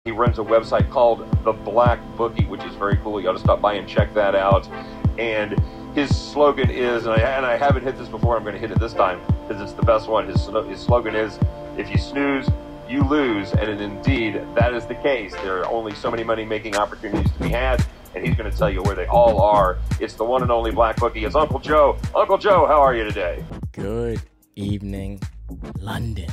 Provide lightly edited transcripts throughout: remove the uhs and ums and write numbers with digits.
He runs a website called The Black Bookie, which is very cool. You ought to stop by and check that out. And his slogan is, and I haven't hit this before, I'm going to hit it this time because it's the best one. His slogan is, if you snooze, you lose. And indeed, that is the case. There are only so many money-making opportunities to be had, and he's going to tell you where they all are. It's the one and only Black Bookie. It's Uncle Joe. Uncle Joe, how are you today? Good evening, London.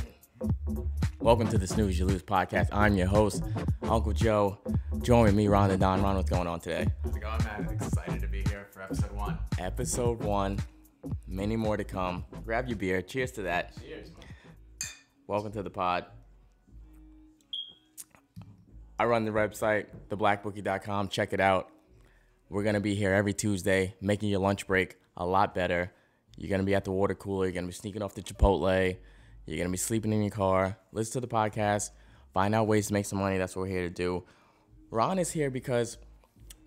Welcome to the Snooze You Lose podcast. I'm your host, Uncle Joe. Join with me, Ron the Don. Ron, what's going on today? How's it going, man? I'm excited to be here for episode 1. Episode 1. Many more to come. Grab your beer. Cheers to that. Cheers, man. Welcome to the pod. I run the website, theblackbookie.com. Check it out. We're going to be here every Tuesday, making your lunch break a lot better. You're going to be at the water cooler. You're going to be sneaking off to Chipotle. You're going to be sleeping in your car. Listen to the podcast. Find out ways to make some money. That's what we're here to do. Ron is here because,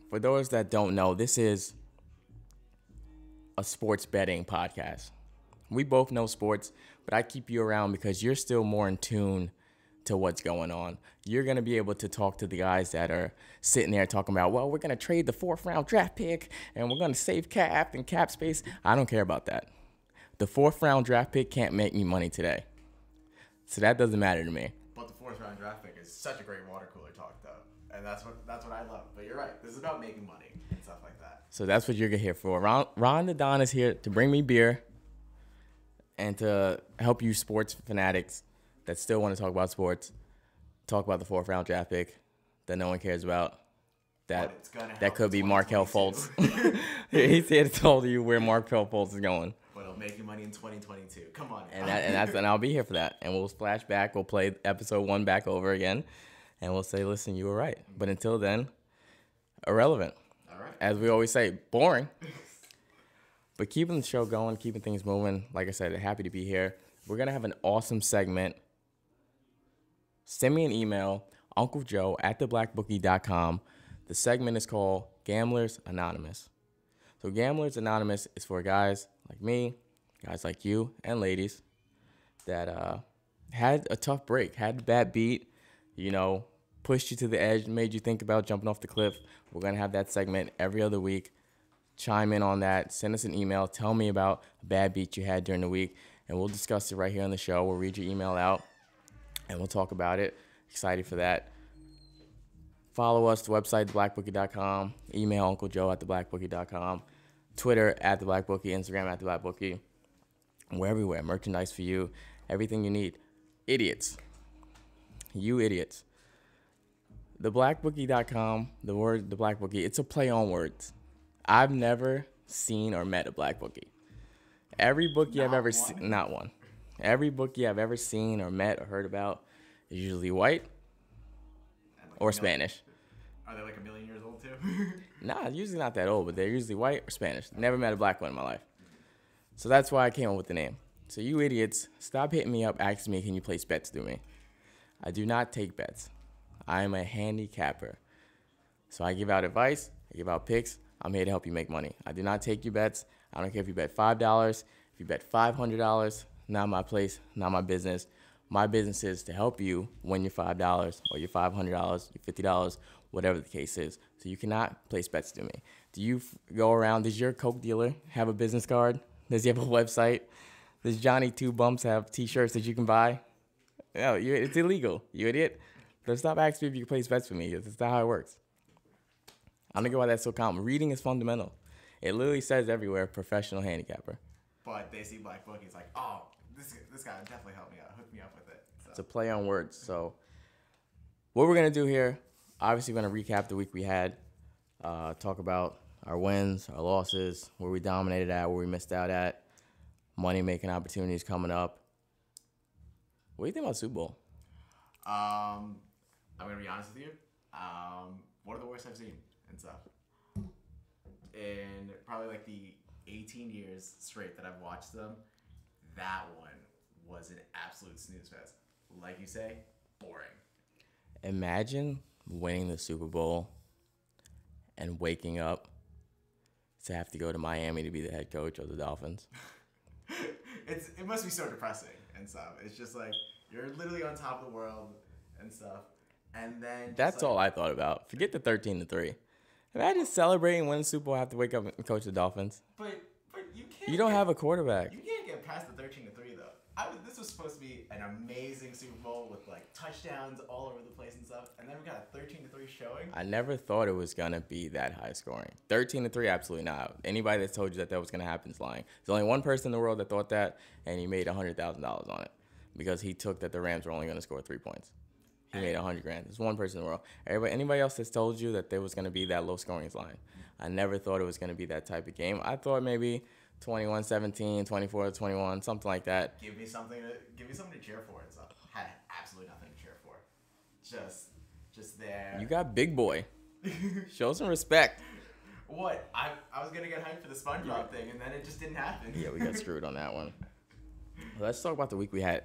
for those that don't know, this is a sports betting podcast. We both know sports, but I keep you around because you're still more in tune to what's going on. You're going to be able to talk to the guys that are sitting there talking about, well, we're going to trade the 4th round draft pick and we're going to save cap and cap space. I don't care about that. The 4th round draft pick can't make me money today. So that doesn't matter to me. But the 4th round draft pick is such a great water cooler talk, though. And that's what I love. But you're right. This is about making money and stuff like that. So that's what you're here for. Ron the Don is here to bring me beer and to help you sports fanatics that still want to talk about sports, talk about the 4th round draft pick that no one cares about. That could be Markelle Fultz. He's here to tell you where Markelle Fultz is going. But it'll make you money in 2022. Come on. And I'll be here for that. And we'll splash back. We'll play episode 1 back over again. And we'll say, listen, you were right. But until then, irrelevant. All right. As we always say, boring. But keeping the show going, keeping things moving. Like I said, happy to be here. We're going to have an awesome segment. Send me an email, unclejoe@theblackbookie.com. The segment is called Gamblers Anonymous. So Gamblers Anonymous is for guys like me, guys like you, and ladies that had a tough break, had a bad beat, pushed you to the edge, made you think about jumping off the cliff. We're going to have that segment every other week. Chime in on that. Send us an email. Tell me about a bad beat you had during the week, and we'll discuss it right here on the show. We'll read your email out, and we'll talk about it. Excited for that. Follow us, the website, theblackbookie.com. Email unclejoe@theblackbookie.com. Twitter @theblackbookie. Instagram @theblackbookie. We're everywhere. Merchandise for you. Everything you need. Idiots. You idiots. Theblackbookie.com, the word, the Black Bookie, it's a play on words. I've never seen or met a Black Bookie. Every bookie I've ever seen, not one. Every bookie I've ever seen or met or heard about is usually white or Spanish. Are they like a million years old, too? Nah, usually not that old, but they're usually white or Spanish. Never met a black one in my life. So that's why I came up with the name. So you idiots, stop hitting me up asking me, can you place bets through me? I do not take bets. I am a handicapper. So I give out advice. I give out picks. I'm here to help you make money. I do not take your bets. I don't care if you bet $5. If you bet $500, not my place, not my business. My business is to help you win your $5 or your $500, your $50, whatever the case is. So you cannot place bets to me. Do you go around, does your Coke dealer have a business card? Does he have a website? Does Johnny Two Bumps have T-shirts that you can buy? No, it's illegal, you idiot. So stop asking me if you can place bets with me. That's not how it works. I don't know why that's so common. Reading is fundamental. It literally says everywhere, professional handicapper. But they see Black Bookie, it's like, oh, this guy would definitely help me out. Hook me up with it. So. It's a play on words. So what we're going to do here, obviously we're going to recap the week we had, talk about our wins, our losses, where we dominated at, where we missed out at, money-making opportunities coming up. What do you think about Super Bowl? I'm going to be honest with you. One of the worst I've seen and stuff. In probably like the 18 years straight that I've watched them, that one was an absolute snooze fest. Like you say, boring. Imagine winning the Super Bowl and waking up to have to go to Miami to be the head coach of the Dolphins. It must be so depressing and stuff. It's just like you're literally on top of the world and stuff, And then That's all I thought about. Forget the 13-3. Imagine celebrating winning Super Bowl, have to wake up and coach the Dolphins. But you can't. You don't have a quarterback. You can't get past the 13-3 though. This was supposed to be an amazing Super Bowl with like touchdowns all over the place and stuff, and then we got a 13-3 showing. I never thought it was gonna be that high scoring. 13-3, absolutely not. Anybody that told you that was gonna happen is lying. There's only one person in the world that thought that, and he made $100,000 on it because he took that the Rams were only gonna score 3 points. He made $100,000. There's one person in the world. Anybody else that's told you that there was gonna be that low scoring is lying. I never thought it was gonna be that type of game. I thought maybe 21-17, 24-21, something like that. Give me something to cheer for and stuff. Had absolutely nothing to cheer for. Just there. You got big boy. Show some respect. What? I was gonna get hyped for the SpongeBob thing, and then it just didn't happen. Yeah, we got screwed on that one. Let's talk about the week we had.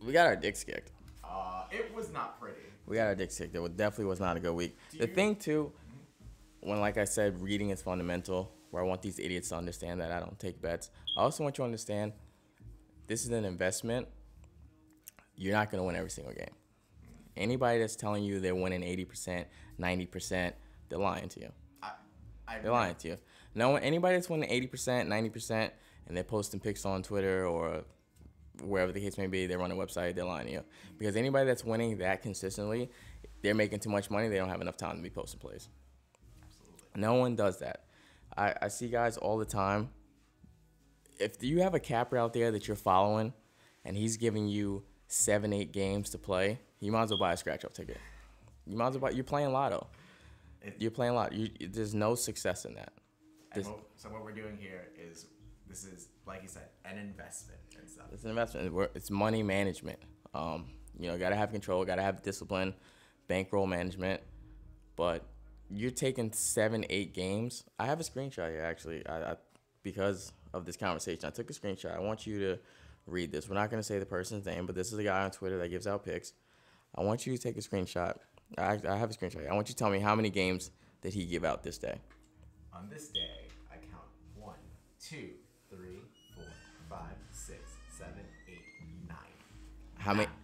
We got our dicks kicked. It was not pretty. We got our dicks kicked. It definitely was not a good week. The thing too, when like I said, reading is fundamental. Where I want these idiots to understand that I don't take bets. I also want you to understand this is an investment. You're not going to win every single game. Anybody that's telling you they're winning 80%, 90%, they're lying to you. They're lying to you. No, anybody that's winning 80%, 90%, and they're posting pics on Twitter or wherever the case may be, they run a website, they're lying to you. Because anybody that's winning that consistently, they're making too much money, they don't have enough time to be posting plays. Absolutely. No one does that. I see guys all the time. If you have a capper out there that you're following and he's giving you 7-8 games to play, you might as well buy a scratch-off ticket. You might as well you're playing lotto. You're playing lotto. There's no success in that. So what we're doing here is, this is, like you said, an investment and stuff. It's an investment. It's money management. Got to have control, got to have discipline, bankroll management. But you're taking 7-8 games. I have a screenshot here, actually. I because of this conversation, I took a screenshot. I want you to read this. We're not going to say the person's name, but this is a guy on Twitter that gives out picks. I want you to take a screenshot. I have a screenshot. I want you to tell me how many games did he give out this day. On this day, I count 1, 2, 3, 4, 5, 6, 7, 8, 9.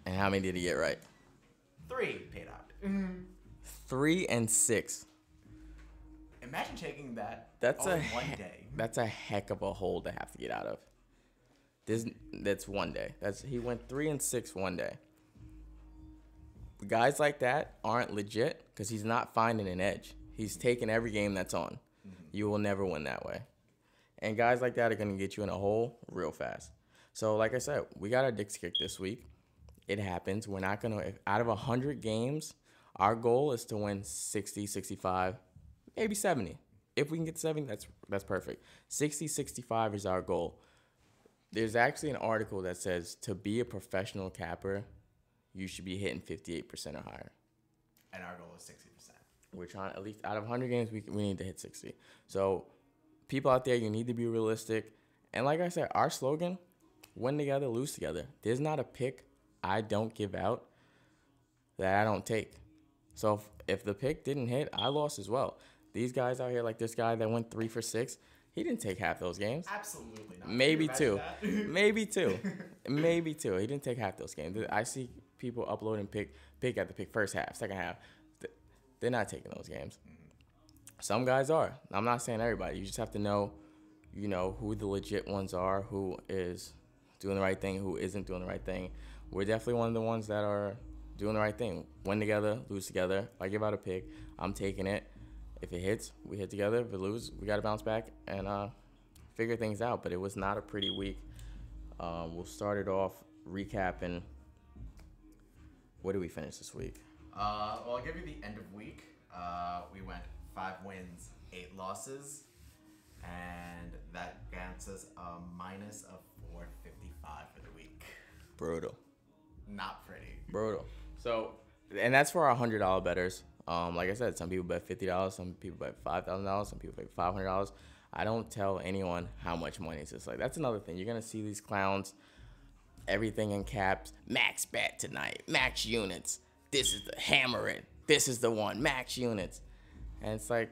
How many did he get right? 3 paid out. 3 and 6. Imagine taking that that's all in one day. That's a heck of a hole to have to get out of. That's one day. He went 3 and 6 one day. Guys like that aren't legit because he's not finding an edge. He's taking every game that's on. Mm-hmm. You will never win that way. And guys like that are going to get you in a hole real fast. So like I said, we got our dicks kicked this week. It happens. We're not going to, out of 100 games, our goal is to win 60, 65, maybe 70. If we can get 70, that's perfect. 60, 65 is our goal. There's actually an article that says to be a professional capper, you should be hitting 58% or higher. And our goal is 60%. We're trying, at least out of 100 games, we need to hit 60. So people out there, you need to be realistic. And like I said, our slogan, win together, lose together. There's not a pick I don't give out that I don't take. So if the pick didn't hit, I lost as well. These guys out here, like this guy that went 3 for 6, he didn't take half those games. Absolutely not. Maybe 2. Maybe 2. Maybe 2. He didn't take half those games. I see people uploading pick at the pick first half, second half. They're not taking those games. Some guys are. I'm not saying everybody. You just have to know, who the legit ones are, who is doing the right thing, who isn't doing the right thing. We're definitely one of the ones that are doing the right thing. Win together, lose together. If I give out a pick, I'm taking it. If it hits, we hit together. If it loses, we got to bounce back and figure things out. But it was not a pretty week. We'll start it off recapping. What did we finish this week? Well, I'll give you the end of week. We went 5 wins, 8 losses, and that gets us a minus of 455 for the week. Brutal. Not pretty. Brutal. So, and that's for our $100 bettors. Like I said, some people bet $50, some people bet $5,000, some people bet $500. I don't tell anyone how much money it's just like. That's another thing. You're gonna see these clowns, everything in caps. Max bet tonight. Max units. This is the hammer it. This is the one. Max units. And it's like,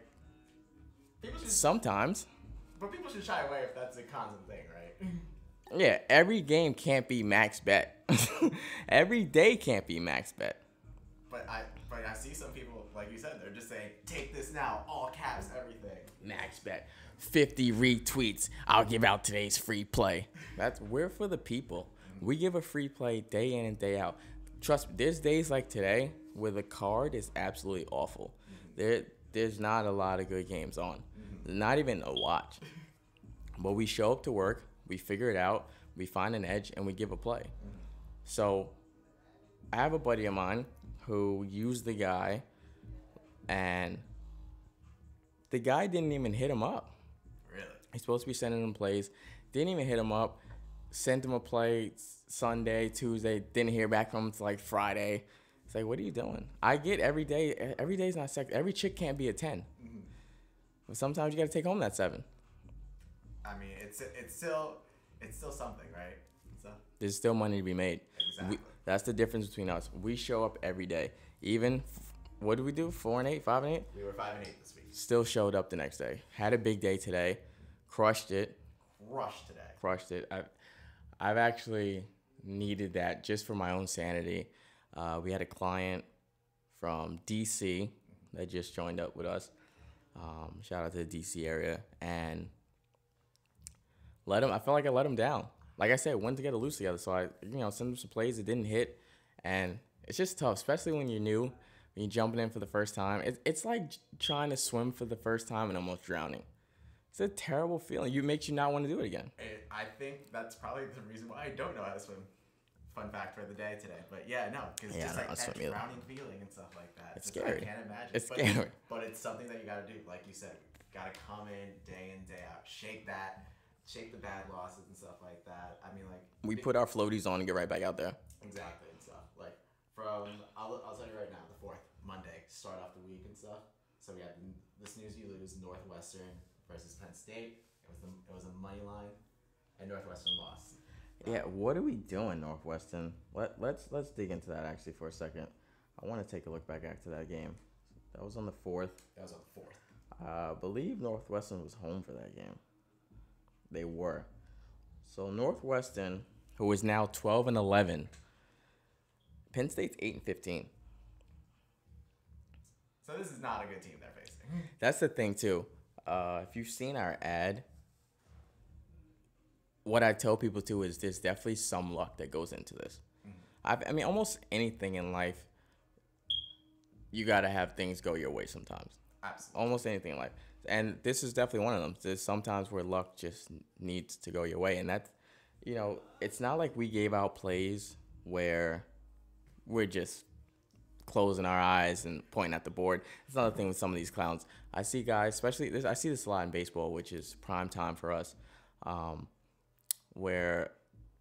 sometimes. But people should shy away if that's a constant thing, right? Yeah, every game can't be max bet. Every day can't be max bet. But I see some people, like you said, they're just saying, take this now, all caps, everything. Max bet 50 retweets. I'll give out today's free play. We're for the people. We give a free play day in and day out. Trust me, there's days like today where the card is absolutely awful. There's not a lot of good games on. Not even a watch. But we show up to work, we figure it out, we find an edge, and we give a play. So I have a buddy of mine who used the guy, and the guy didn't even hit him up. Really? He's supposed to be sending him plays. Didn't even hit him up. Sent him a play Sunday, Tuesday. Didn't hear back from him until like Friday. It's like, what are you doing? I get every day. Every day's not sex. Every chick can't be a 10. But sometimes you got to take home that 7. I mean, it's still something, right? So There's still money to be made. Exactly. That's the difference between us. We show up every day. Even, what did we do? 4 and 8, 5 and 8? We were 5 and 8 this week. Still showed up the next day. Had a big day today. Crushed it. Crushed it. I've actually needed that just for my own sanity. We had a client from DC that just joined up with us. Shout out to the DC area. And I felt like I let him down. Like I said, went to get a loose together. So I, sent him some plays that didn't hit. And it's just tough, especially when you're new, when you're jumping in for the first time. It's like trying to swim for the first time and almost drowning. It's a terrible feeling. It makes you not want to do it again. I think that's probably the reason why I don't know how to swim. Fun fact for the day today. But yeah, no, because just like that drowning feeling and stuff like that. It's scary. I can't imagine. It's scary. But it's something that you got to do. Like you said, got to come in, day out, shake the bad losses and stuff like that. I mean, like we put our floaties on and get right back out there. Exactly and stuff. Like I'll tell you right now, the 4th Monday, start off the week and stuff. So we had the Snooze You Lose Northwestern versus Penn State. It was a money line, and Northwestern lost. Yeah, what are we doing, Northwestern? Let's dig into that actually for a second. I want to take a look back after that game. That was on the 4th. I believe Northwestern was home for that game. They were. So Northwestern, who is now 12 and 11. Penn State's 8 and 15. So this is not a good team they're facing. That's the thing too. If you've seen our ad, what I tell people too is there's definitely some luck that goes into this. I mean, almost anything in life, you got to have things go your way sometimes. Absolutely. Almost anything in life. And this is definitely one of them. There's sometimes where luck just needs to go your way. And that's, it's not like we gave out plays where we're just closing our eyes and pointing at the board. It's another thing with some of these clowns. I see guys, especially, I see this a lot in baseball, which is prime time for us, where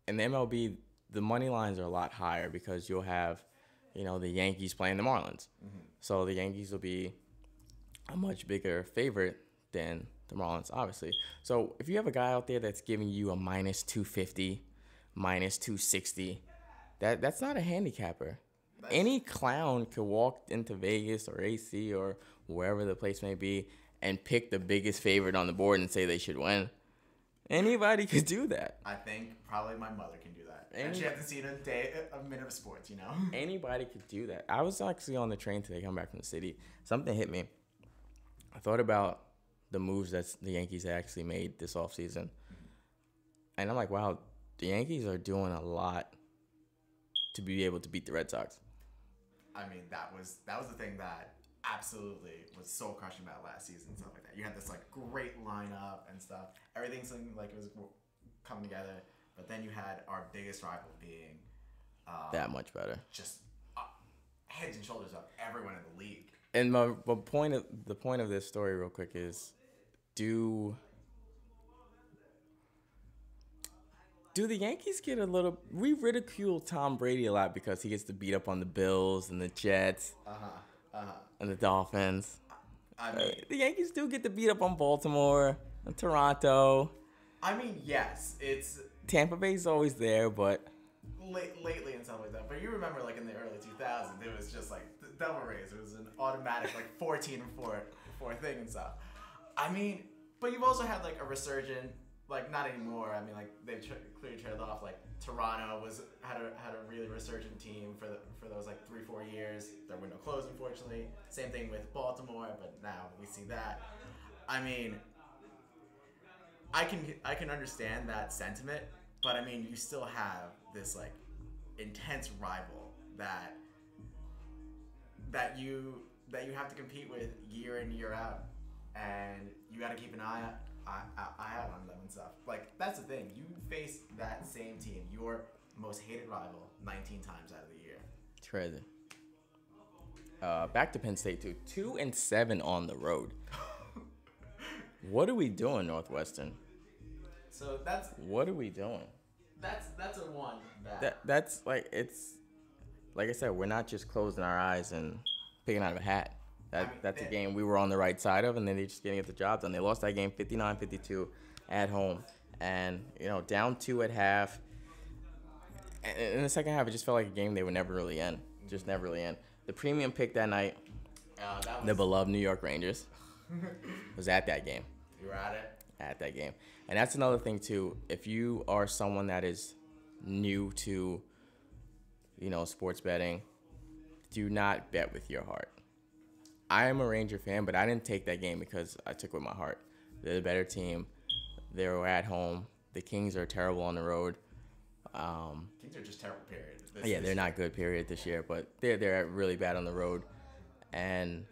in the MLB, the money lines are a lot higher because you'll have, the Yankees playing the Marlins. So the Yankees will be a much bigger favorite than the Marlins, obviously. So if you have a guy out there that's giving you a minus 250, minus 260, that's not a handicapper. Any clown could walk into Vegas or AC or wherever the place may be and pick the biggest favorite on the board and say they should win. Anybody could do that. I think probably my mother can do that. And she hasn't seen a minute of sports, Anybody could do that. I was actually on the train today coming back from the city. Something hit me. I thought about the moves that the Yankees actually made this offseason. And I'm like, wow, the Yankees are doing a lot to be able to beat the Red Sox. I mean, that was the thing that absolutely was soul crushing about last season and stuff like that. You had this great lineup and stuff. Everything seemed like it was coming together. But then you had our biggest rival being that much better. Just heads and shoulders up everyone in the league. And the point of this story, real quick, is do the Yankees get a little? We ridicule Tom Brady a lot because he gets to beat up on the Bills and the Jets and the Dolphins. I mean, the Yankees do get to beat up on Baltimore and Toronto. I mean, yes, it's Tampa Bay's always there, but lately and stuff like that. But you remember, in the early 2000s, it was just the Devil Rays. It was an automatic 14-4 thing and stuff. I mean, but you've also had a resurgent like not anymore. I mean, like they've clearly trailed off. Like Toronto had a really resurgent team for those like 3-4 years. Their window closed, unfortunately. Same thing with Baltimore, but now we see that. I mean, I can understand that sentiment, but I mean, you still have this like intense rival that you have to compete with year in year out, and you got to keep an eye out on them and stuff. Like that's the thing. You face that same team, your most hated rival, 19 times out of the year. It's crazy. Back to Penn State too. 2-7 on the road. What are we doing, Northwestern? So what are we doing? That's a one that's like it's like I said, we're not just closing our eyes and picking out of a hat. That's a game we were on the right side of, and then they just didn't get the job done. They lost that game 59-52 at home, and down 2 at half. And in the second half, it just felt like a game they would never really end. Just never really end. The premium pick that night, the beloved New York Rangers, was at that game. You were at it? At that game. And that's another thing, too. If you are someone that is new to, sports betting, do not bet with your heart. I am a Ranger fan, but I didn't take that game because I took it with my heart. They're the better team. They were at home. The Kings are terrible on the road. Kings are just terrible, period. They're not good, period, this year, but they're really bad on the road. And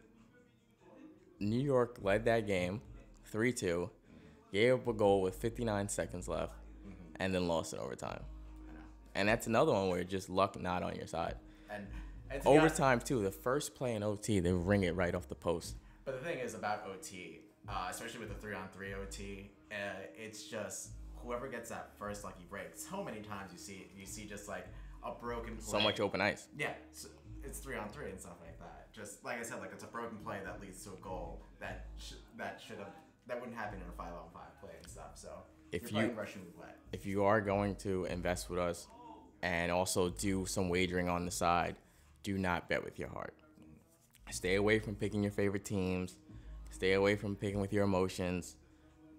New York led that game 3-2, gave up a goal with 59 seconds left, and then lost in overtime. And that's another one where just luck not on your side. And overtime, too. The first play in OT, they ring it right off the post. But the thing is about OT, especially with the 3-on-3 OT, it's just whoever gets that first lucky break. So many times you see just like a broken play. So much open ice. Yeah, so it's 3-on-3 and stuff like that. Just like I said, like it's a broken play that leads to a goal that wouldn't happen in a 5-on-5 play and stuff. So if you're playing Russian roulette. If you are going to invest with us and also do some wagering on the side, do not bet with your heart. Stay away from picking your favorite teams. Stay away from picking with your emotions.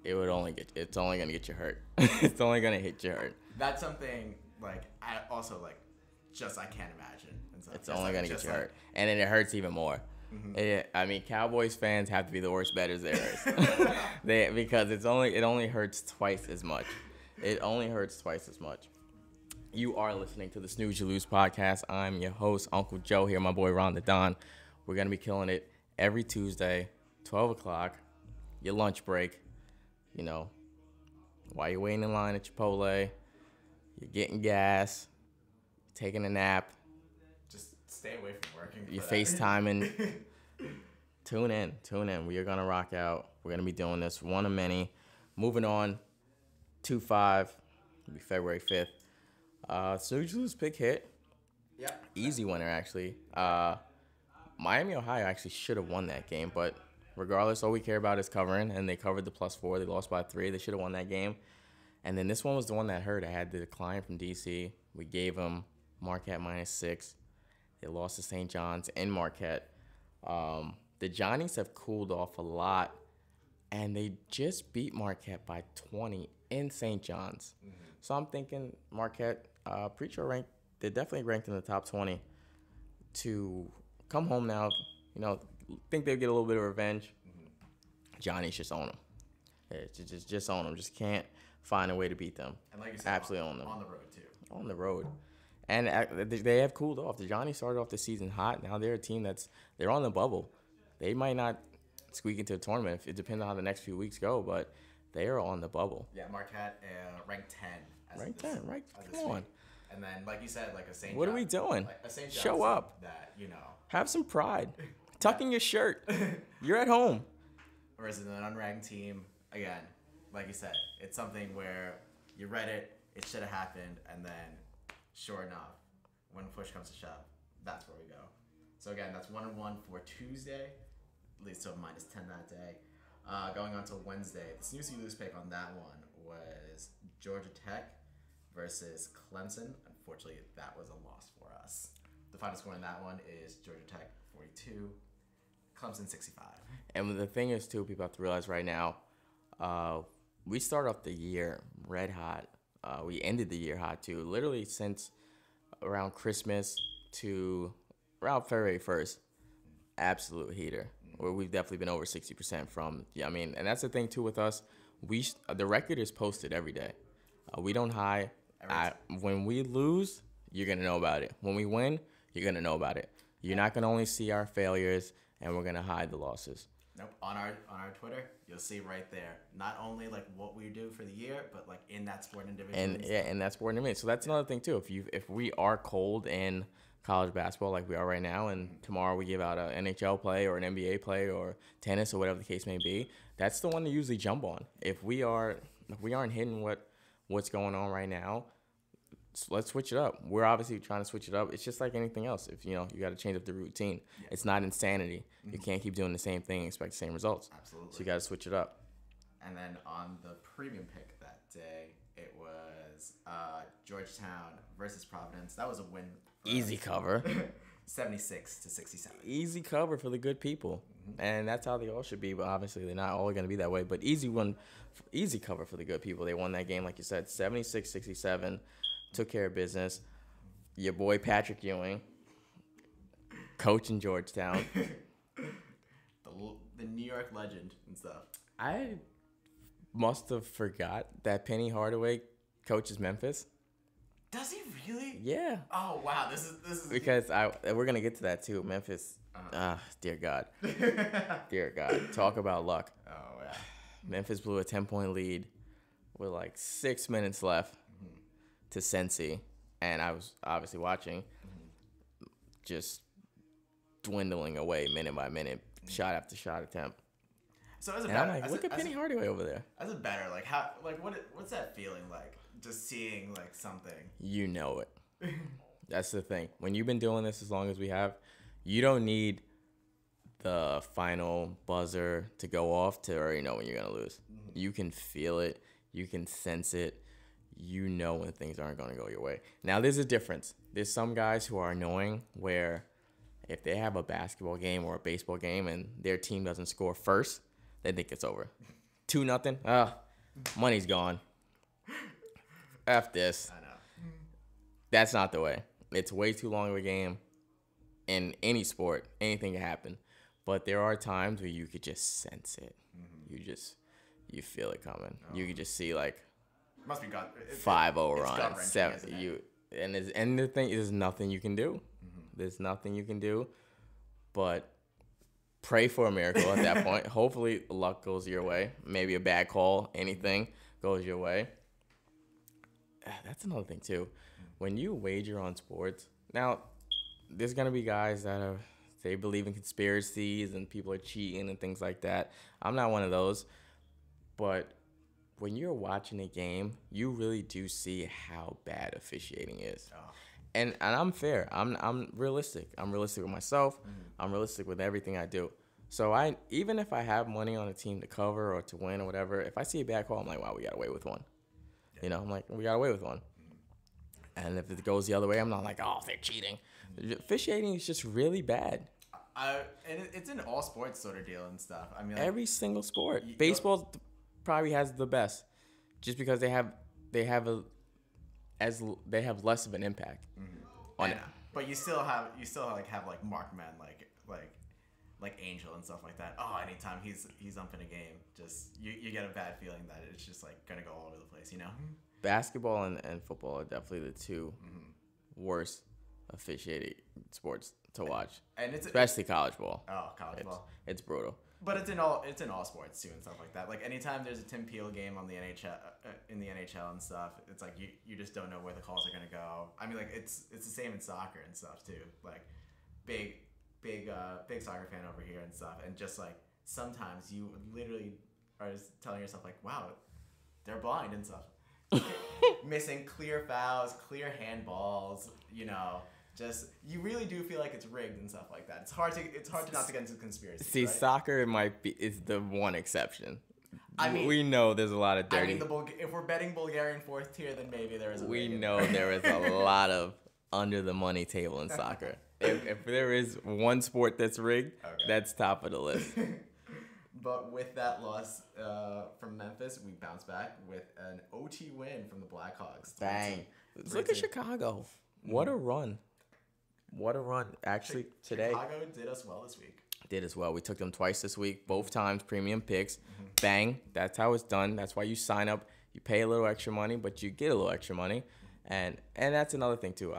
It's only going to get you hurt. It's only going to hit you hurt. That's something like I can't imagine. It's only going to get you hurt. And then it hurts even more. Mm-hmm. Cowboys fans have to be the worst bettors there is. Because it only hurts twice as much. It only hurts twice as much. You are listening to the Snooze You Lose podcast. I'm your host, Uncle Joe, here, my boy Ron the Don. We're going to be killing it every Tuesday, 12 o'clock, your lunch break, while you're waiting in line at Chipotle, you're getting gas, taking a nap. Just stay away from working. You're FaceTiming. Tune in. We are going to rock out. We're going to be doing this one of many. Moving on, 2-5, it'll be February 5th. Snooze You Lose pick hit. Yeah. Easy winner, actually. Miami, Ohio actually should have won that game, but regardless, all we care about is covering, and they covered the +4. They lost by 3. They should have won that game. And then this one was the one that hurt. I had the decline from D.C. We gave them Marquette -6. They lost to St. John's in Marquette. The Johnnies have cooled off a lot, and they just beat Marquette by 20 in St. John's. Mm-hmm. So I'm thinking Marquette, pretty sure ranked. They're definitely ranked in the top 20 to come home now. Think they'll get a little bit of revenge. Mm-hmm. Johnny's just own them. Yeah, just own them. Just can't find a way to beat them. And like you said, absolutely own them. On the road too. On the road, and they have cooled off. The Johnnies started off the season hot. Now they're a team they're on the bubble. They might not squeak into a tournament. It depends on how the next few weeks go, but they are on the bubble. Yeah, Marquette ranked 10. Ranked 10, right? Come on. And then, like you said, like a St. What are we doing? Like a St. Show up. That, Have some pride. Tuck in your shirt. You're at home. Whereas an unranked team, again, like you said, it's something where you read it should have happened, and then, sure enough, when push comes to shove, that's where we go. So again, that's 1-1 for Tuesday, leads to a -10 that day. Going on to Wednesday, the Snooze You Lose pick on that one was Georgia Tech versus Clemson. Unfortunately, that was a loss for us. The final score in that one is Georgia Tech 42, Clemson 65. And the thing is, too, people have to realize right now, we started off the year red hot. We ended the year hot too. Literally since around Christmas to around February 1st, absolute heater. Where we've definitely been over 60% from. Yeah, I mean, and that's the thing too with us. The record is posted every day. We don't hide. When we lose, you're gonna know about it. When we win, you're gonna know about it. You're not gonna only see our failures, and we're gonna hide the losses. Nope. On our Twitter, you'll see right there. Not only like what we do for the year, but like in that sport individual. And in that sport individual. So that's another thing too. If we are cold in college basketball like we are right now, and tomorrow we give out an NHL play or an NBA play or tennis or whatever the case may be, that's the one to usually jump on. If we aren't hitting what's going on right now, let's switch it up. We're obviously trying to switch it up. It's just like anything else. If you got to change up the routine. Yeah. It's not insanity. You can't keep doing the same thing and expect the same results. Absolutely. So you got to switch it up. And then on the premium pick that day, it was Georgetown versus Providence. That was a win. Easy cover. 76-67. Easy cover for the good people. And that's how they all should be, but obviously they're not all going to be that way. But easy cover for the good people. They won that game, like you said, 76-67. Took care of business. Your boy Patrick Ewing, coach in Georgetown. the New York legend and stuff. I must have forgot that Penny Hardaway coaches Memphis. Does he really? Yeah. Oh wow, this is because we're gonna get to that too. Memphis. Dear God. Dear God. Talk about luck. Oh yeah. Memphis blew a 10-point lead with like 6 minutes left to Sensi, and I was obviously watching, just dwindling away minute by minute, shot after shot attempt. So as a and I'm like, look at Penny Hardaway over there. As a better, like what's that feeling like? Just seeing like something. You know it. That's the thing. When you've been doing this as long as we have, you don't need the final buzzer to go off to already know when you're gonna lose. You can feel it. You can sense it. You know when things aren't gonna go your way. Now there's a difference. There's some guys who are annoying where if they have a basketball game or a baseball game and their team doesn't score first, they think it's over. 2-0. Money's gone. F this. I know. That's not the way. It's way too long of a game. In any sport, anything can happen. But there are times where you could just sense it. You feel it coming. Oh. You could just see like must be gut. 5-0 run, 7. And the thing is, nothing you can do. There's nothing you can do, but pray for a miracle at that point. Hopefully, luck goes your way. Maybe a bad call, anything goes your way. That's another thing too. When you wager on sports, now there's gonna be guys that they believe in conspiracies and people are cheating and things like that. I'm not one of those, but when you're watching a game, you really do see how bad officiating is. Oh. And I'm fair. I'm realistic. I'm realistic with myself. I'm realistic with everything I do. So even if I have money on a team to cover or to win or whatever, if I see a bad call, I'm like, wow, we got away with one. Yeah. I'm like, we got away with one. And if it goes the other way, I'm not like, oh, they're cheating. Officiating is just really bad. And it's in all sports sort of deal and stuff. I mean, like, every single sport. Baseball probably has the best, just because they have less of an impact on it. But you still have like markmen like Angel and stuff like that. Oh, anytime he's umping a game, just you get a bad feeling that it's just like gonna go all over the place, Basketball and football are definitely the two worst officiated sports to watch, and especially college ball. Oh, college ball! It's brutal. But it's in all sports too and stuff like that. Like anytime there's a Tim Peel game on the NHL in the NHL and stuff, it's like you just don't know where the calls are gonna go. I mean, like it's the same in soccer and stuff too. Like big soccer fan over here and stuff, and just like sometimes you literally are just telling yourself like, wow, they're blind and stuff. Missing clear fouls, clear handballs, just you really do feel like it's rigged and stuff like that. It's hard to not to get into conspiracy. See, right? Soccer is the one exception. I mean, we know there's a lot of dirty. I mean, if we're betting Bulgarian fourth tier, then maybe there is. We know there is a lot of under the money table in soccer. If there is one sport that's rigged, okay, that's top of the list. But with that loss from Memphis, we bounced back with an OT win from the Blackhawks. Bang. Look at Chicago. What a run. What a run. Actually, today. Chicago did us well this week. Did as well. We took them twice this week, both times, premium picks. Bang. That's how it's done. That's why you sign up. You pay a little extra money, but you get a little extra money. And that's another thing, too.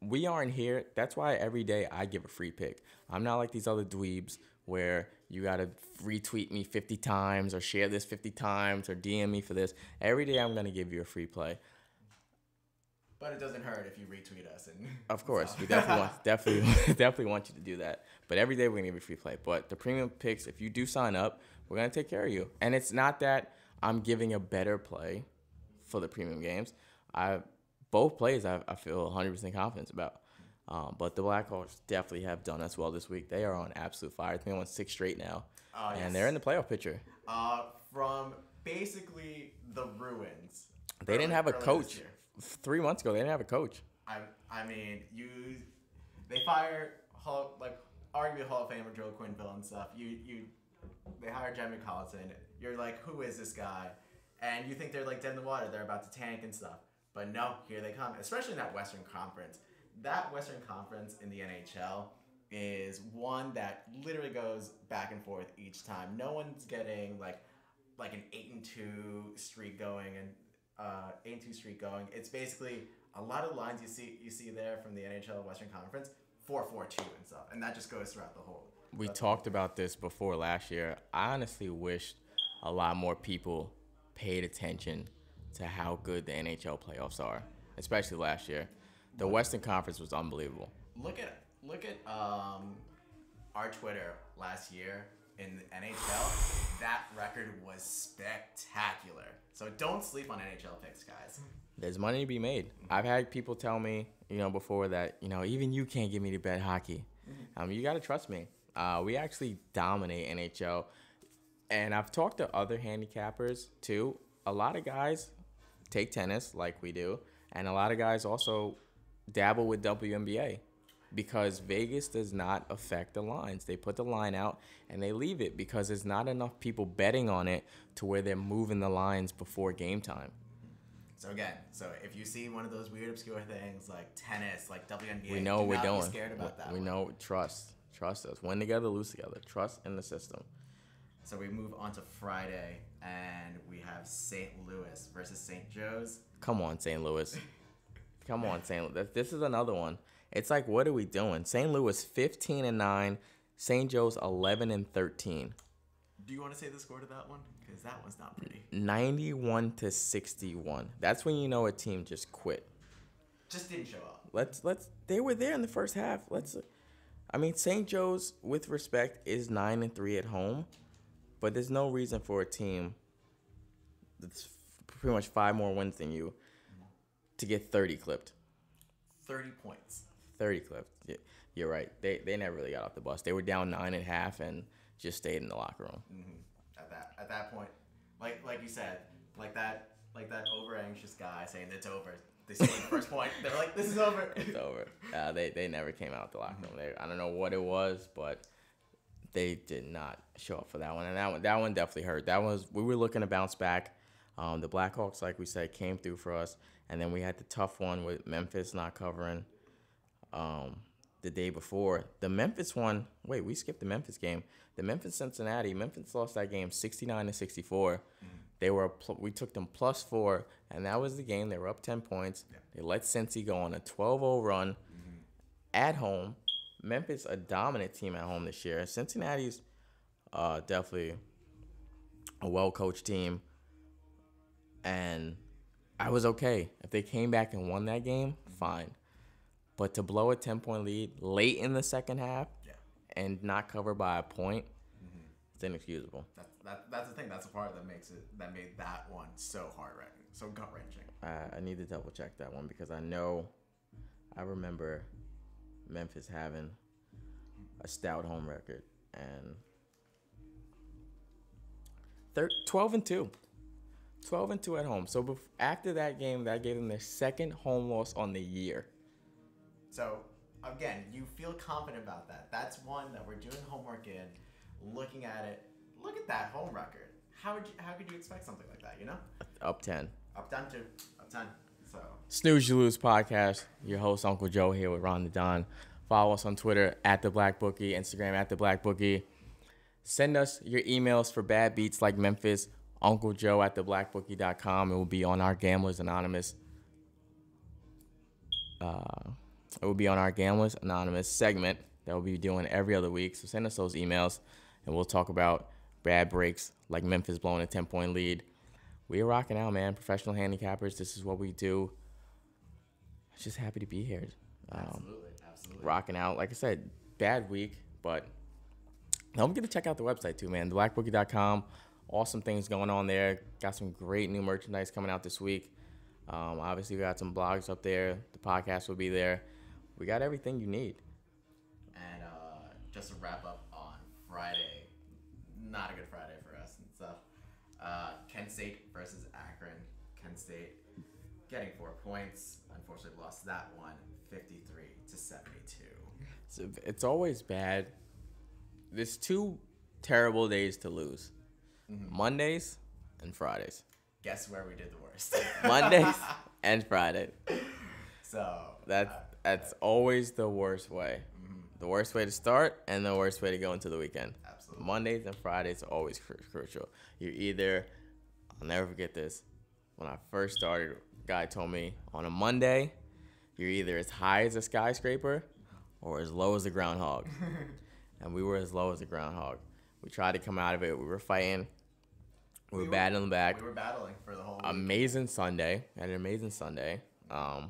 We aren't here. That's why every day I give a free pick. I'm not like these other dweebs where you got to retweet me 50 times or share this 50 times or DM me for this. Every day I'm going to give you a free play. But it doesn't hurt if you retweet us. And of course, we definitely want you to do that. But every day we're going to give you free play. But the premium picks, if you do sign up, we're going to take care of you. And it's not that I'm giving a better play for the premium games. Both plays I feel 100% confidence about. But the Blackhawks definitely have done us well this week. They are on absolute fire. They won 6 straight now. And they're in the playoff picture. From basically the ruins. They didn't have a coach. 3 months ago, they didn't have a coach. I mean, they fired arguably Hall of Famer Joe Quenneville and stuff. They hired Jeremy Colleton. You're like, who is this guy? And you think they're like dead in the water. They're about to tank and stuff. But no, here they come. Especially in that Western Conference. That Western Conference in the NHL is one that literally goes back and forth each time. No one's getting like an 8-2 streak going and 8-2 streak going. It's basically a lot of lines you see there from the NHL Western Conference, 4-4-2 and stuff, and that just goes throughout the whole. We talked about this before last year. I honestly wished a lot more people paid attention to how good the NHL playoffs are, especially last year. The Western Conference was unbelievable. Look at our Twitter last year in the NHL. That record was spectacular. So don't sleep on NHL picks, guys. There's money to be made. I've had people tell me, before that, even you can't get me to bet hockey. You got to trust me. We actually dominate NHL. And I've talked to other handicappers, too. A lot of guys take tennis like we do. And a lot of guys also dabble with WNBA because Vegas does not affect the lines. They put the line out and they leave it because there's not enough people betting on it to where they're moving the lines before game time. So again, if you see one of those weird obscure things like tennis, like WNBA, we know what we're doing. Be scared about that. We know. Trust us. Win together, lose together. Trust in the system. So we move on to Friday and we have St. Louis versus St. Joe's. Come on, St. Louis. Come on, St. Louis. This is another one. It's like, what are we doing? St. Louis 15-9, St. Joe's 11-13. Do you want to say the score to that one? Because that one's not pretty. 91-61. That's when you know a team just quit. Just didn't show up. Let's. They were there in the first half. St. Joe's, with respect, is 9-3 at home, but there's no reason for a team that's pretty much 5 more wins than you to get 30 clipped. 30 points. 30 clipped. You're right. They never really got off the bus. They were down 9.5 and just stayed in the locker room. At that point, like you said, like that over anxious guy saying it's over. They scored the first point. They're like, this is over. It's over. They never came out the locker room. I don't know what it was, but they did not show up for that one. And that one definitely hurt. We were looking to bounce back. The Blackhawks, like we said, came through for us. And then we had the tough one with Memphis not covering the day before. The Memphis one, we skipped the Memphis game. The Memphis-Cincinnati, Memphis lost that game 69-64. We took them +4, and that was the game. They were up 10 points. Yeah. They let Cincy go on a 12-0 run at home. Memphis, a dominant team at home this year. Cincinnati's definitely a well-coached team, and I was okay. If they came back and won that game, fine. But to blow a 10-point lead late in the second half and not cover by a point, it's inexcusable. That's the thing. That's the part that made that one so heart-wrenching, so gut-wrenching. I need to double-check that one because I remember Memphis having a stout home record and 12-2. 12-2 at home. So after that game, that gave them their second home loss on the year. So, again, you feel confident about that. That's one that we're doing homework in, looking at it, look at that home record. How could you expect something like that? You know. Up 10. Up 10 too. Up 10. So. Snooze You Lose podcast. Your host Uncle Joe here with Ron the Don. Follow us on Twitter at the Black Bookie, Instagram at the Black Bookie. Send us your emails for bad beats like Memphis. Uncle Joe at theblackbookie.com. It will be on our Gamblers Anonymous. It will be on our Gamblers Anonymous segment that we'll be doing every other week. So send us those emails, and we'll talk about bad breaks like Memphis blowing a 10-point lead. We're rocking out, man. Professional handicappers. This is what we do. Just happy to be here. Absolutely. Rocking out. Like I said, bad week, but don't forget to check out the website too, man. Theblackbookie.com. Awesome things going on there. Got some great new merchandise coming out this week. Obviously, we got some blogs up there. The podcast will be there. We got everything you need. And just to wrap up on Friday, not a good Friday for us and stuff. Kent State versus Akron. Kent State getting 4 points. Unfortunately, lost that one 53-72. So it's always bad. There's 2 terrible days to lose. Mm-hmm. Mondays and Fridays. Guess where we did the worst? Mondays and Friday. So that's always the worst way. Mm-hmm. The worst way to start and the worst way to go into the weekend. Absolutely. Mondays and Fridays are always crucial. You're either, I'll never forget this, when I first started, a guy told me on a Monday, you're either as high as a skyscraper or as low as a groundhog. And we were as low as a groundhog. We tried to come out of it. We were fighting. We were battling back. We were battling for the whole week. Amazing Sunday. Had an amazing Sunday. A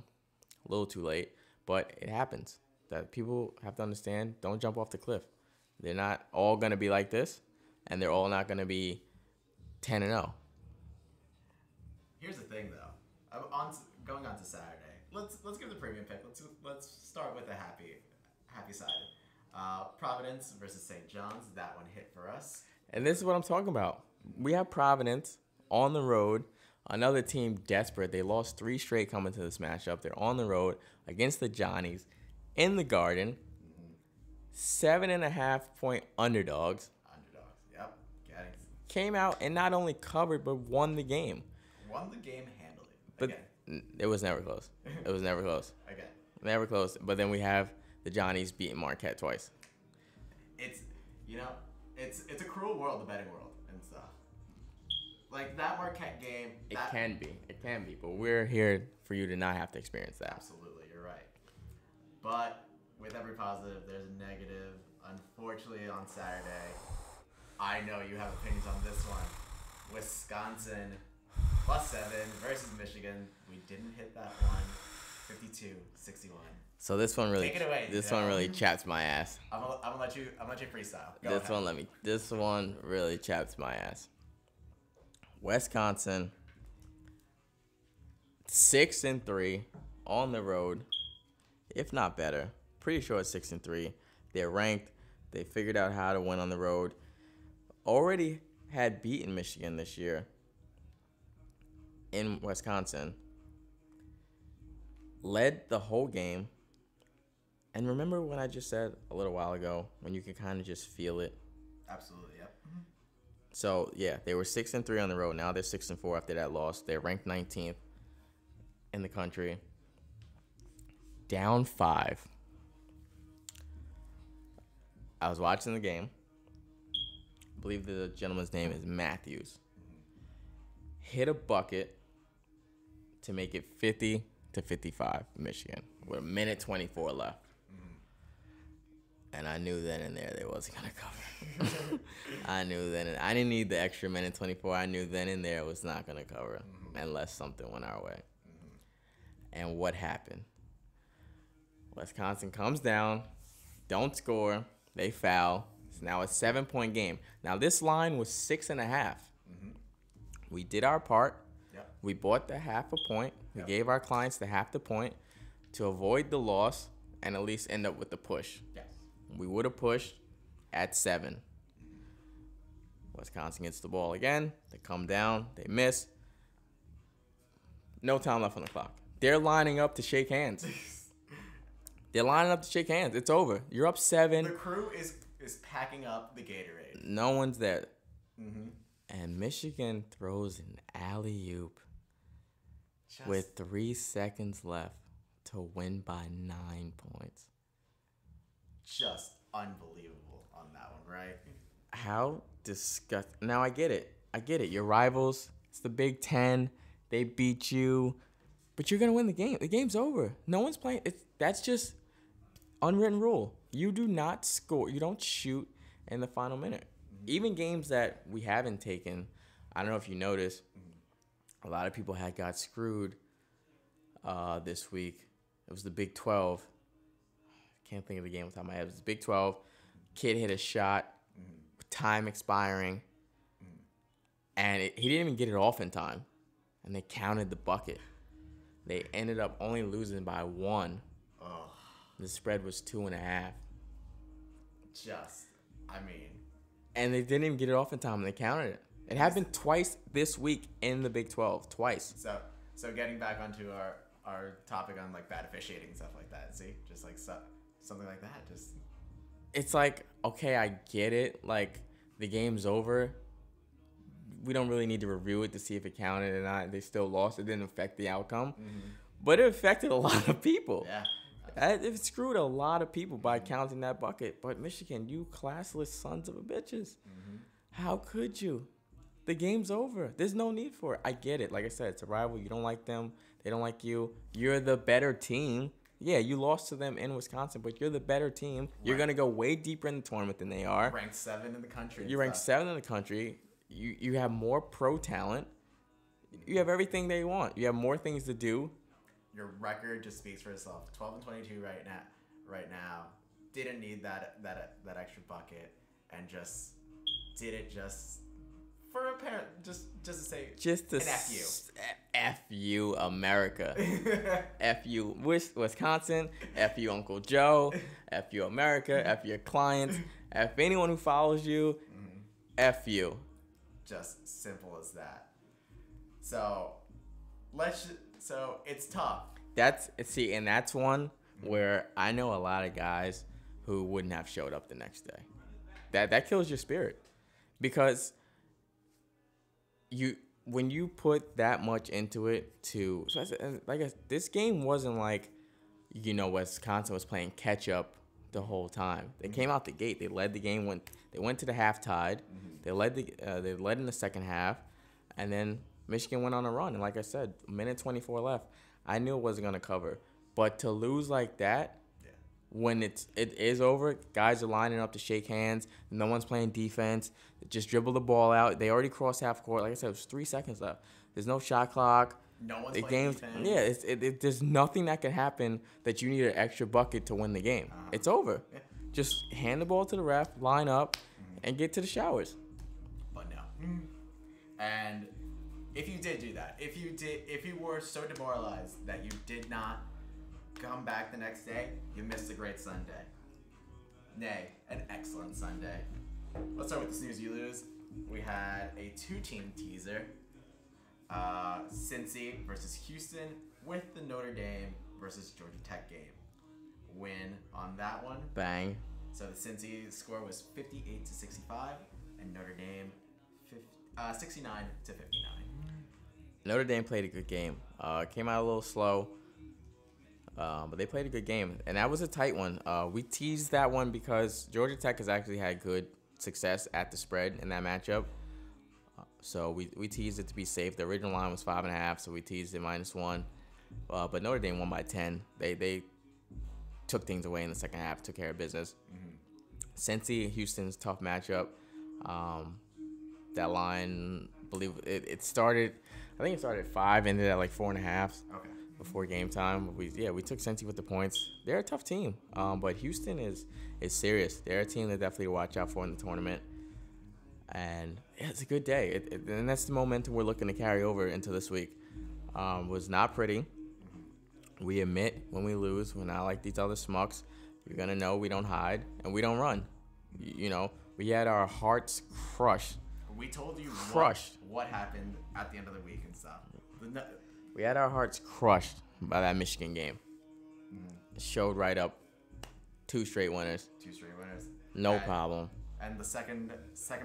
little too late, but it happens. That people have to understand, don't jump off the cliff. They're not all going to be like this, and they're all not going to be 10-0. Here's the thing, though. Going on to Saturday. Let's give the premium pick. Let's start with the happy side. Providence versus St. John's. That one hit for us. And this is what I'm talking about. We have Providence on the road. Another team desperate. They lost 3 straight coming to this matchup. They're on the road against the Johnnies in the Garden. 7.5-point underdogs. Yep. Came out and not only covered, but won the game. Won the game handily. But it was never close. It was never close. Again. Never close. But then we have the Johnnies beating Marquette twice. It's a cruel world, the betting world and stuff. Like that Marquette game. It can be. But we're here for you to not have to experience that. Absolutely, you're right. But with every positive, there's a negative. Unfortunately, on Saturday, I know you have opinions on this one. Wisconsin +7 versus Michigan. We didn't hit that one. 52-61. So this one really, take it away, this one really chaps my ass. I'm gonna let you freestyle. Go this ahead. This one really chaps my ass. Wisconsin 6-3 on the road, if not better. Pretty sure it's 6-3. They're ranked. They figured out how to win on the road. Already had beaten Michigan this year in Wisconsin. Led the whole game. And remember what I just said a little while ago, when you can kind of just feel it? Absolutely, yep. Mm-hmm. So, yeah, they were 6-3 on the road. Now they're 6-4 after that loss. They're ranked 19th in the country. Down 5. I was watching the game. I believe the gentleman's name is Matthews. Hit a bucket to make it 50-55 Michigan with a minute 24 left. And I knew then and there they wasn't going to cover. I knew then. I didn't need the extra minute 24. I knew then and there it was not going to cover unless something went our way. And what happened? Wisconsin comes down, don't score, they foul. It's now a 7-point game. Now this line was 6.5. We did our part. Yep. We bought the half a point. We gave our clients the half the point to avoid the loss and at least end up with the push. Yes. We would have pushed at 7. Wisconsin gets the ball again. They come down. They miss. No time left on the clock. They're lining up to shake hands. It's over. You're up 7. The crew is packing up the Gatorade. No one's there. and Michigan throws an alley-oop with 3 seconds left to win by 9 points. Just unbelievable on that one, right? How disgusting. Now, I get it. Your rivals, it's the Big Ten. They beat you. But you're going to win the game. The game's over. No one's playing. That's just unwritten rule. You do not score. You don't shoot in the final minute. Even games that we haven't taken, I don't know if you noticed, a lot of people got screwed this week. It was the Big 12. I can't think of the game off the top of my head. It was the Big 12. Kid hit a shot, time expiring, and he didn't even get it off in time, and they counted the bucket. They ended up only losing by 1. Oh. The spread was 2.5. And they didn't even get it off in time, and they counted it. It happened twice this week in the Big 12. Twice. So getting back onto our topic on like bad officiating and stuff like that. See, just like something like that. Just it's like, okay, I get it. Like, the game's over. We don't really need to review it to see if it counted or not. They still lost. It didn't affect the outcome. But it affected a lot of people. Yeah. It screwed a lot of people by counting that bucket. But Michigan, you classless sons of a bitches. How could you? The game's over. There's no need for it. I get it. Like I said, it's a rival. You don't like them. They don't like you. You're the better team. Yeah, you lost to them in Wisconsin, but you're the better team. You're going to go way deeper in the tournament than they are. Ranked 7 in the country. You're ranked 7 in the country. You have more pro talent. You have everything they want. You have more things to do. Your record just speaks for itself. 12-22 right now. Didn't need that extra bucket, and just did it just for a parent, just to say an F you. F you, America. F you, Wisconsin. F you, Uncle Joe. F you, America. F your clients. F anyone who follows you. F you. Just simple as that. So it's tough. And that's one where I know a lot of guys who wouldn't have showed up the next day. That kills your spirit, because when you put that much into it this game wasn't like, Wisconsin was playing catch up the whole time. They came out the gate. They led the game when they went to the half tied. They led in the second half, and then Michigan went on a run. And like I said, 1:24 left. I knew it wasn't gonna cover, but to lose like that, when it is over, guys are lining up to shake hands. No one's playing defense. Just dribble the ball out. They already crossed half court. Like I said, it was 3 seconds left. There's no shot clock. No one's playing defense. Yeah, there's nothing that can happen that you need an extra bucket to win the game. It's over. Yeah. Just hand the ball to the ref, line up, and get to the showers. But no. And if you did do that, if you were so demoralized that you did not come back the next day, you missed a great Sunday. Nay, an excellent Sunday. Let's start with the snooze you lose. We had a 2-team teaser. Cincy versus Houston with the Notre Dame versus Georgia Tech game. Win on that one. Bang. So the Cincy score was 58-65, and Notre Dame 69-59. Notre Dame played a good game. Came out a little slow, but they played a good game, and that was a tight one. We teased that one because Georgia Tech has actually had good success at the spread in that matchup. So we teased it to be safe. The original line was 5.5, so we teased it -1. But Notre Dame won by 10. They took things away in the second half, took care of business. Cincy, Houston's tough matchup. That line, it started. I think it started at 5, ended at like 4.5. Okay. Before game time. But we took Cincy with the points. They're a tough team. But Houston is serious. They're a team that definitely to watch out for in the tournament. And it's a good day. And that's the momentum we're looking to carry over into this week. Was not pretty. We admit when we lose. We're not like these other smucks. You're going to know we don't hide and we don't run. We had our hearts crushed. We told you what happened at the end of the week and stuff. We had our hearts crushed by that Michigan game. It showed right up. 2 straight winners. No problem. And the second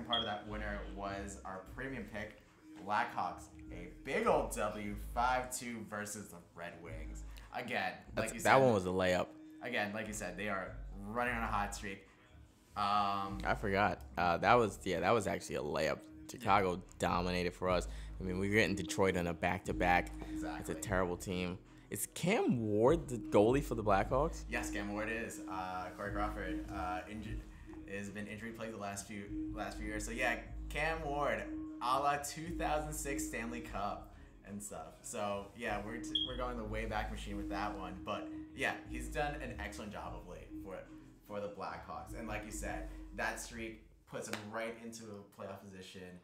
part of that winner was our premium pick, Blackhawks. A big old W, 5-2 versus the Red Wings. Again, like you said, that one was a layup. Again, like you said, they are running on a hot streak. I forgot. That was actually a layup. Chicago dominated for us. I mean, we were getting Detroit on a back-to-back. Exactly. It's a terrible team. Is Cam Ward the goalie for the Blackhawks? Yes, Cam Ward is. Corey Crawford has been injury plagued the last few years. So yeah, Cam Ward, a la 2006 Stanley Cup and stuff. So yeah, we're going the way back machine with that one. But yeah, he's done an excellent job of late for the Blackhawks. And like you said, that streak puts him right into a playoff position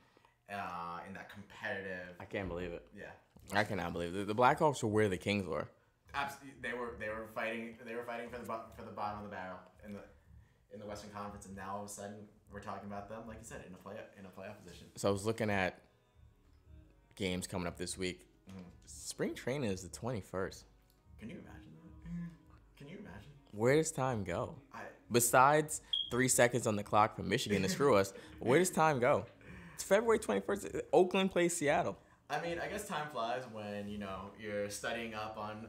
in that competitive. I can't believe it. Yeah. I cannot believe it. The Blackhawks were where the Kings were. Absolutely, they were fighting for the bottom of the barrel in the Western Conference, and now all of a sudden we're talking about them, like you said, in a playoff position. So I was looking at games coming up this week. Mm-hmm. Spring training is the 21st. Can you imagine that? Can you imagine? Where does time go? Besides 3 seconds on the clock for Michigan to screw us, where does time go? It's February 21st. Oakland plays Seattle. I mean, I guess time flies when you're studying up on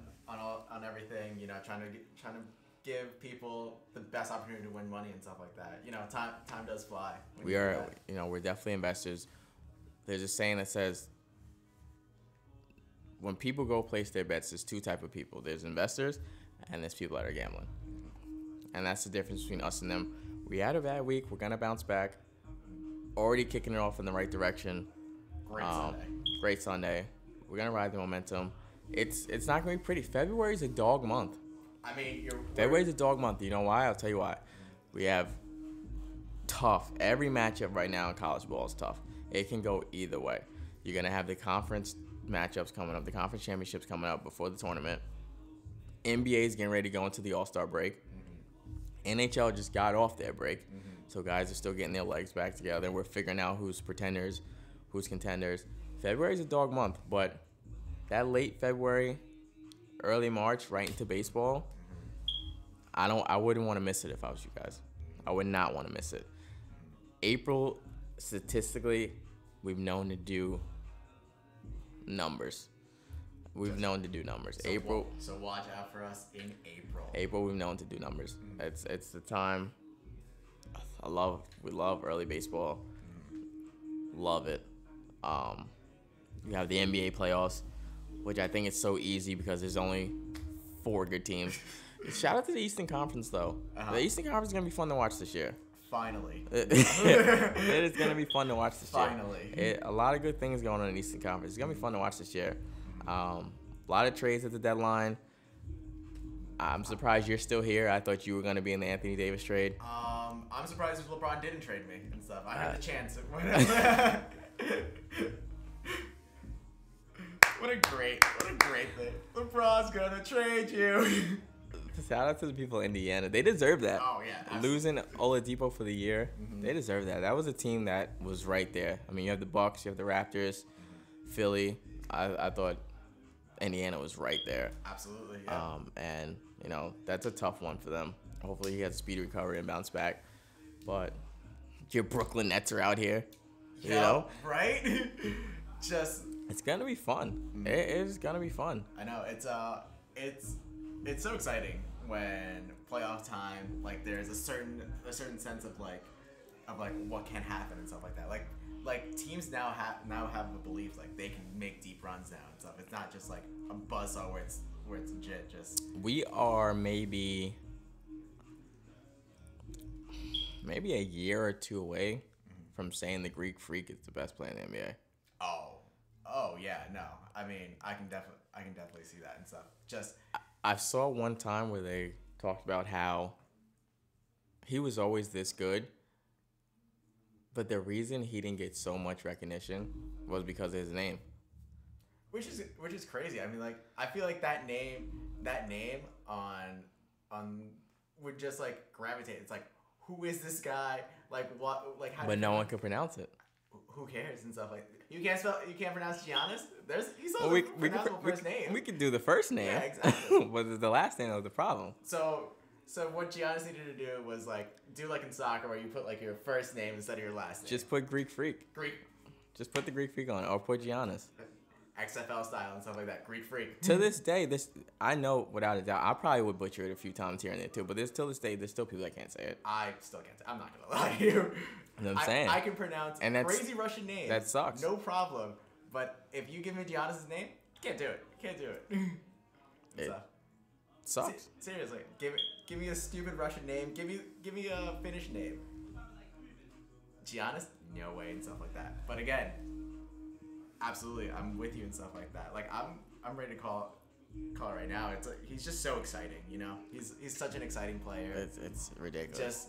everything. Trying to give people the best opportunity to win money and stuff like that. Time does fly. We're definitely investors. There's a saying that says when people go place their bets, there's two type of people. There's investors, and there's people that are gambling. And that's the difference between us and them. We had a bad week. We're gonna bounce back. Already kicking it off in the right direction. Great Sunday. We're gonna ride the momentum. It's not gonna be pretty. February's a dog month. I mean, February's a dog month. You know why? I'll tell you why. We have tough. Every matchup right now in college ball is tough. It can go either way. You're gonna have the conference matchups coming up, the conference championships coming up before the tournament. NBA is getting ready to go into the All-Star break. Mm-hmm. NHL just got off their break. Mm-hmm. So guys are still getting their legs back together. We're figuring out who's pretenders, who's contenders. February's a dog month, but that late February, early March, right into baseball, I wouldn't want to miss it if I was you guys. I would not want to miss it. April, statistically, we've known to do numbers. We've known to do numbers. So April. So watch out for us in April. April, we've known to do numbers. Mm-hmm. It's the time. We love early baseball. Mm-hmm. Love it. You have the NBA playoffs, which I think is so easy because there's only 4 good teams. Shout out to the Eastern Conference, though. Uh-huh. The Eastern Conference is going to be fun to watch this year. Finally. It is going to be fun to watch this year. Finally. A lot of good things going on in the Eastern Conference. It's going to be fun to watch this year. A lot of trades at the deadline. I'm surprised you're still here. I thought you were going to be in the Anthony Davis trade. I'm surprised if LeBron didn't trade me and stuff. I had the chance. What a great thing. LeBron's gonna trade you. Shout out to the people in Indiana. They deserve that. Oh, yeah. Absolutely. Losing Oladipo for the year, they deserve that. That was a team that was right there. I mean, you have the Bucks, you have the Raptors, Philly. I thought Indiana was right there. Absolutely, yeah. And, that's a tough one for them. Hopefully he has a speedy recovery and bounce back. But your Brooklyn Nets are out here. Yeah, right? It's going to be fun. Mm-hmm. It is going to be fun. I know. It's so exciting when playoff time, like there's a certain sense of like what can happen and stuff like that. Like teams now have a belief like they can make deep runs now and stuff. It's not just like a buzzsaw where it's legit. Just we are maybe a year or two away from saying the Greek Freak is the best player in the NBA. Oh yeah, no. I mean, I can definitely see that and stuff. Just I saw one time where they talked about how he was always this good, but the reason he didn't get so much recognition was because of his name. Which is crazy. I mean, like I feel like that name on would just like gravitate. It's like, who is this guy? Like what? Like how? But no one could pronounce it. Who cares and stuff like you can't pronounce Giannis. He's also a pronounceable first name. We could do the first name. Yeah, exactly. But the last name was the problem. So So what Giannis needed to do was like do like in soccer where you put like your first name instead of your last name. Just put Greek Freak. Just put the Greek Freak on, or put Giannis. XFL style and stuff like that. Greek Freak. To this day, I know without a doubt. I probably would butcher it a few times here and there too, but till this day, there's still people that can't say it. I still can't say. I'm not gonna lie to you. You know what I'm saying? I can pronounce crazy Russian names. That sucks. No problem. But if you give me Giannis' name, can't do it. Can't do it. It sucks. Seriously, give me a stupid Russian name. Give me a Finnish name. Giannis, no way and stuff like that. But again, absolutely, I'm with you and stuff like that. Like I'm ready to call it right now. It's like, he's just so exciting, you know. He's such an exciting player. It's ridiculous. Just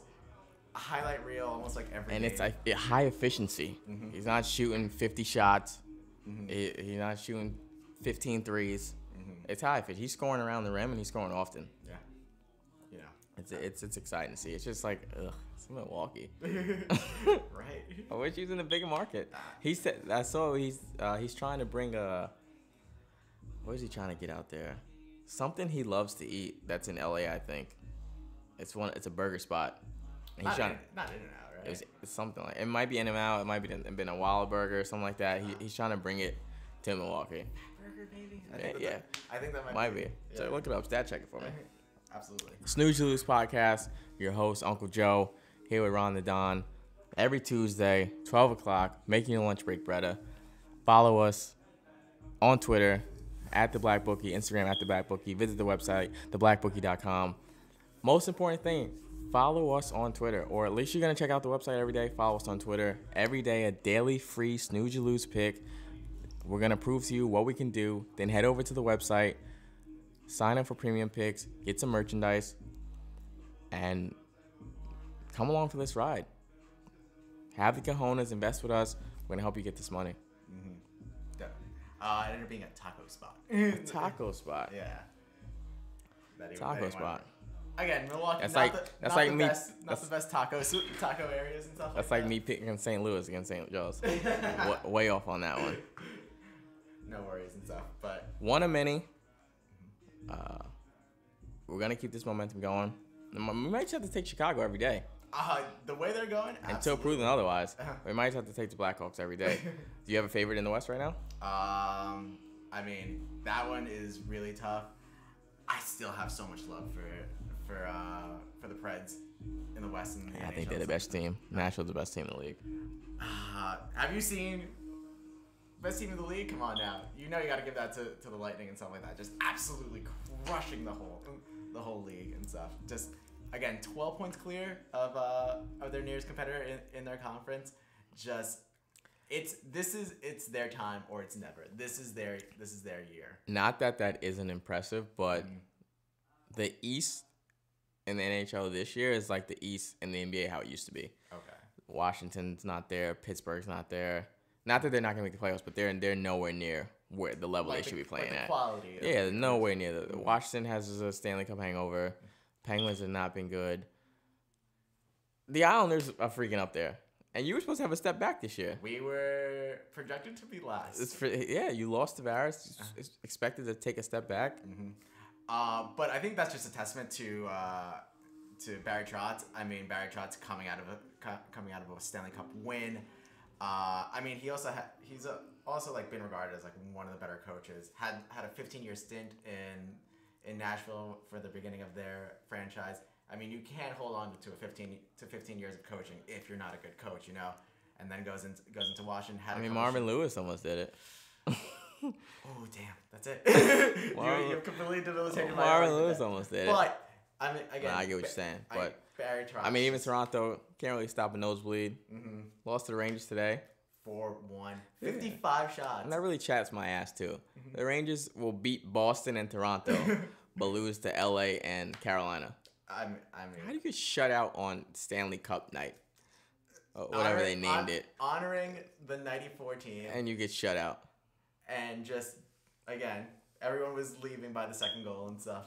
a highlight reel almost like every and game. it's like high efficiency. Mm-hmm. He's not shooting 50 shots. Mm-hmm. He's not shooting 15 threes. Mm-hmm. It's high efficiency. He's scoring around the rim and he's scoring often. Yeah. You know. It's exciting to see. It's just like, ugh, it's Milwaukee. Right. I wish he was in a bigger market. He said, I saw he's trying to bring what is he trying to get out there? Something he loves to eat that's in LA, I think. It's a burger spot. And he's Not In-N-Out, right? It's something like, it might be In-N-Out, it might be been a Wild Burger or something like that. He's trying to bring it to Milwaukee. Burger, maybe? I think that might be. Yeah. So look it up, stat check it for me. Absolutely. Snooze You Lose podcast. Your host, Uncle Joe, here with Ron the Don. Every Tuesday, 12 o'clock, making your lunch break better. Follow us on Twitter, @The Black Bookie, Instagram, @The Black Bookie. Visit the website, theblackbookie.com. Most important thing, follow us on Twitter, or at least you're going to check out the website every day. Follow us on Twitter. Every day, a daily free Snooze You Lose pick. We're going to prove to you what we can do. Then head over to the website, sign up for premium picks, get some merchandise, and come along for this ride. Have the cojones, invest with us. We're going to help you get this money. Mm-hmm. It ended up being a taco spot. Taco spot. Yeah. Taco spot. Again, Milwaukee, That's not like me. the best taco areas and stuff. That's like me picking St. Louis against St. Joe's. Way off on that one. No worries and stuff, but One a many. We're gonna keep this momentum going. We might just have to take Chicago every day the way they're going, until absolutely. proven otherwise. We might just have to take the Blackhawks every day. Do you have a favorite in the West right now? I mean, that one is really tough. I still have so much love for the Preds in the West. And the I think they're the best team. Nashville's the best team in the league. Have you seen best team in the league? Come on now. You know you got to give that to the Lightning and stuff like that. Just absolutely crushing the whole league and stuff. Just again, 12 points clear of their nearest competitor in their conference. Just it's their time or it's never. This is their year. Not that isn't impressive, but the East in the NHL this year is like the East in the NBA how it used to be. Okay. Washington's not there. Pittsburgh's not there. Not that they're not gonna make the playoffs, but they're nowhere near where the level they should be playing at. Quality. Yeah, nowhere near. Washington has a Stanley Cup hangover. Penguins have not been good. The Islanders are freaking up there, and you were supposed to have a step back this year. We were projected to be last. You lost to Varys. Expected to take a step back. Mm-hmm. But I think that's just a testament to Barry Trotz. I mean, Barry Trotz coming out of a Stanley Cup win. I mean, he's also like been regarded as like one of the better coaches. Had a 15-year stint in Nashville for the beginning of their franchise. I mean, you can't hold on to 15 years of coaching if you're not a good coach, you know. And then goes into Washington. Marvin Lewis almost did it. Oh damn, that's it. you completely debilitated my Marvin Lewis almost did it. But I mean, again, I get what you're saying. But Barry Trotz. I mean, even Toronto can't really stop a nosebleed. Mm-hmm. Lost to the Rangers today. 4-1, 55 shots. And that really chats my ass too. Mm-hmm. The Rangers will beat Boston and Toronto, but lose to LA and Carolina. I mean, how do you get shut out on Stanley Cup night? Whatever they named it. Honoring the 94 team. And you get shut out. And just, again, everyone was leaving by the second goal and stuff.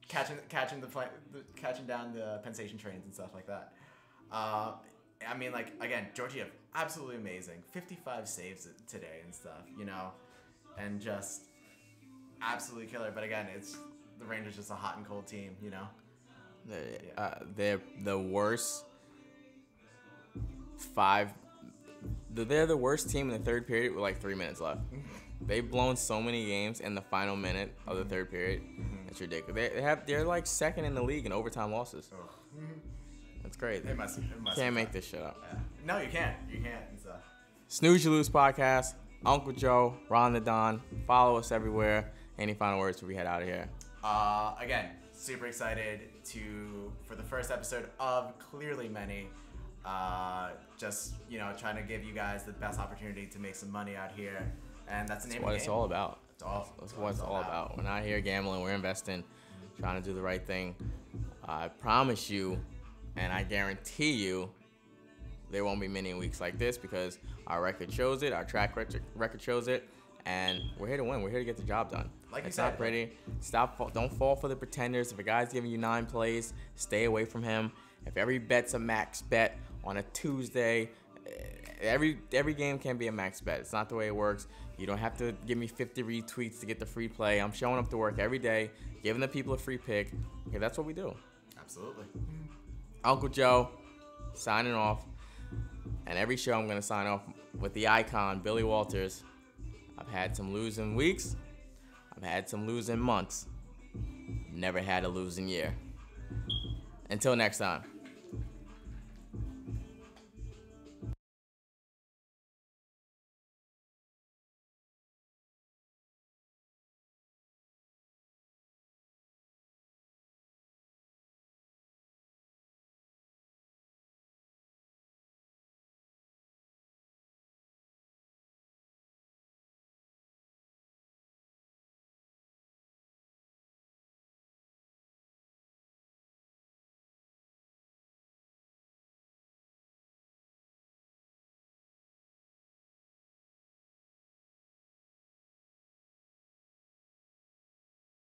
Catching down the Penn Station trains and stuff like that. I mean, like, again, Georgiev, absolutely amazing. 55 saves today and stuff, you know. And just absolutely killer. But again, it's the Rangers just a hot and cold team, you know. They're the worst five. They're the worst team in the third period with like 3 minutes left. They've blown so many games in the final minute of the third period. It's ridiculous. They're like second in the league in overtime losses. That's crazy. It must Can't make this shit up. Yeah. No, you can't. You can't. It's, Snooze You Lose podcast. Uncle Joe, Ron the Don. Follow us everywhere. Any final words before we head out of here? Again, super excited for the first episode of Clearly Many. Just, trying to give you guys the best opportunity to make some money out here. And that's the name of the game. That's what it's all about. That's what it's all about. We're not here gambling. We're investing, trying to do the right thing. I promise you, and I guarantee you, there won't be many weeks like this because our record shows it, our track record shows it, and we're here to win. We're here to get the job done. Like you it's said, not pretty. Don't fall for the pretenders. If a guy's giving you 9 plays, stay away from him. If every bet's a max bet on a Tuesday, every game can be a max bet. It's not the way it works. You don't have to give me 50 retweets to get the free play. I'm showing up to work every day, giving the people a free pick. Okay, that's what we do. Absolutely. Uncle Joe, signing off. And every show I'm going to sign off with the icon, Billy Walters. I've had some losing weeks. I've had some losing months. Never had a losing year. Until next time.